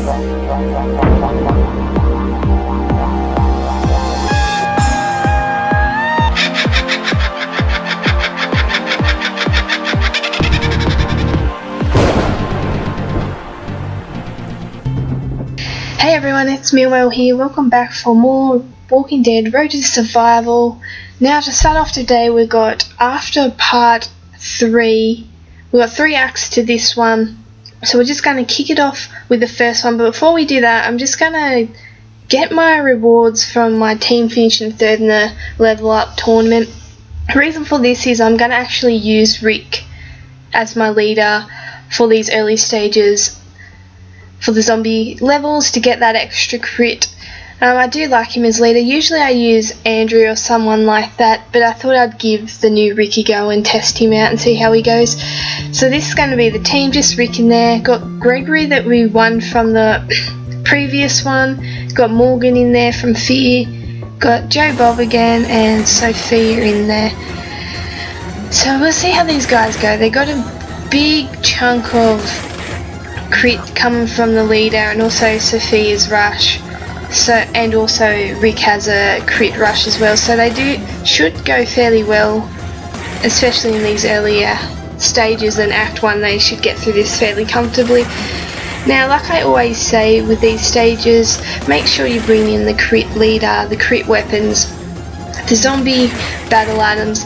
Hey everyone, it's Millwell here. Welcome back for more Walking Dead Road to Survival. Now to start off today, we've got after part 3. We've got 3 acts to this one. So we're just going to kick it off with the first one. But before we do that, I'm just going to get my rewards from my team finishing 3rd in the level up tournament. The reason for this is I'm going to actually use Rick as my leader for these early stages for the zombie levels to get that extra crit. I do like him as leader. Usually I use Andrew or someone like that, but I thought I'd give the new Rick a go and test him out and see how he goes. So this is going to be the team, just Rick in there. Got Gregory that we won from the previous one. Got Morgan in there from Fear. Got Joe Bob again and Sophia in there. So we'll see how these guys go. They got a big chunk of crit coming from the leader and also Sophia's rush. So and also Rick has a crit rush as well. So they should go fairly well, especially in these earlier stages than Act 1. They should get through this fairly comfortably. Now, like I always say with these stages, make sure you bring in the crit leader, the crit weapons, the zombie battle items,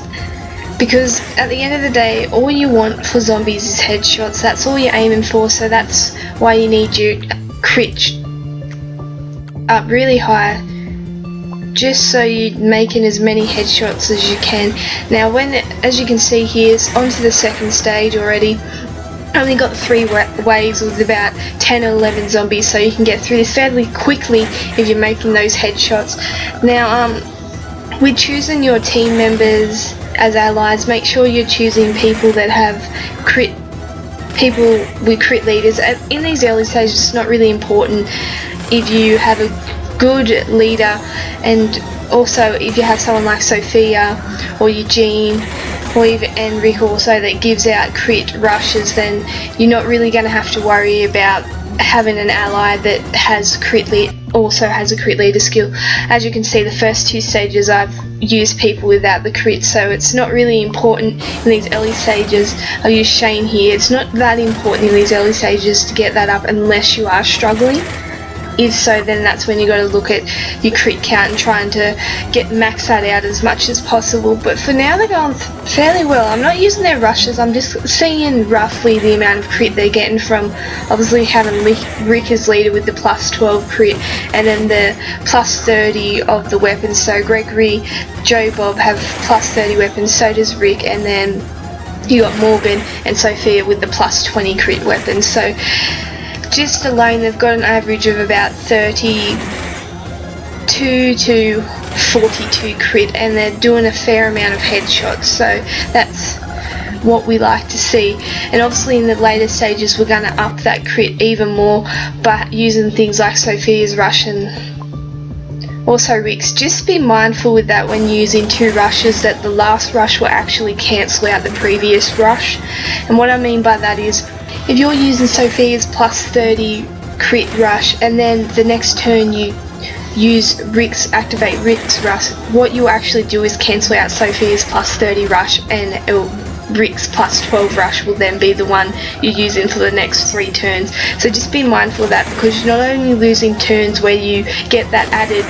because at the end of the day, all you want for zombies is headshots. That's all you're aiming for, so that's why you need your crit up really high, just so you're making as many headshots as you can. Now, as you can see here, it's onto the second stage already. Only got 3 waves with about 10 or 11 zombies, so you can get through this fairly quickly if you're making those headshots. Now, with choosing your team members as allies, make sure you're choosing people that have people with crit leaders. In these early stages, it's not really important if you have a good leader, and also if you have someone like Sophia or Eugene or even and Rick also that gives out crit rushes, then you're not really going to have to worry about having an ally that has also has a crit leader skill. As you can see, the first 2 stages I've used people without the crit, so it's not really important in these early stages. I'll use Shane here. It's not that important in these early stages to get that up unless you are struggling. If so, then that's when you got to look at your crit count and trying to max that out as much as possible. But for now, they're going fairly well. I'm not using their rushes. I'm just seeing roughly the amount of crit they're getting from obviously having Rick as leader with the plus 12 crit, and then the plus 30 of the weapons. So Gregory, Joe Bob have plus 30 weapons. So does Rick, and then you got Morgan and Sophia with the plus 20 crit weapons. So just alone, they've got an average of about 32 to 42 crit, and they're doing a fair amount of headshots, so that's what we like to see. And obviously in the later stages, we're going to up that crit even more by using things like Sophia's rush and also Rick's. Just be mindful with that when using 2 rushes, that the last rush will actually cancel out the previous rush. And what I mean by that is, if you're using Sophia's plus 30 crit rush and then the next turn you activate Rick's rush, what you actually do is cancel out Sophia's plus 30 rush, and Rick's plus 12 rush will then be the one you're using for the next 3 turns. So just be mindful of that, because you're not only losing turns where you get that added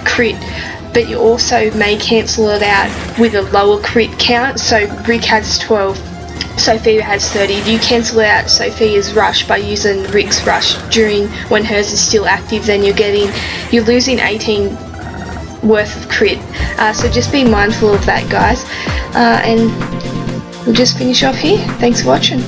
crit, but you also may cancel it out with a lower crit count. So Rick has 12, Sophia has 30. If you cancel out Sophia's rush by using Rick's rush when hers is still active, then you're losing 18 worth of crit. So just be mindful of that, guys. And we'll just finish off here. Thanks for watching.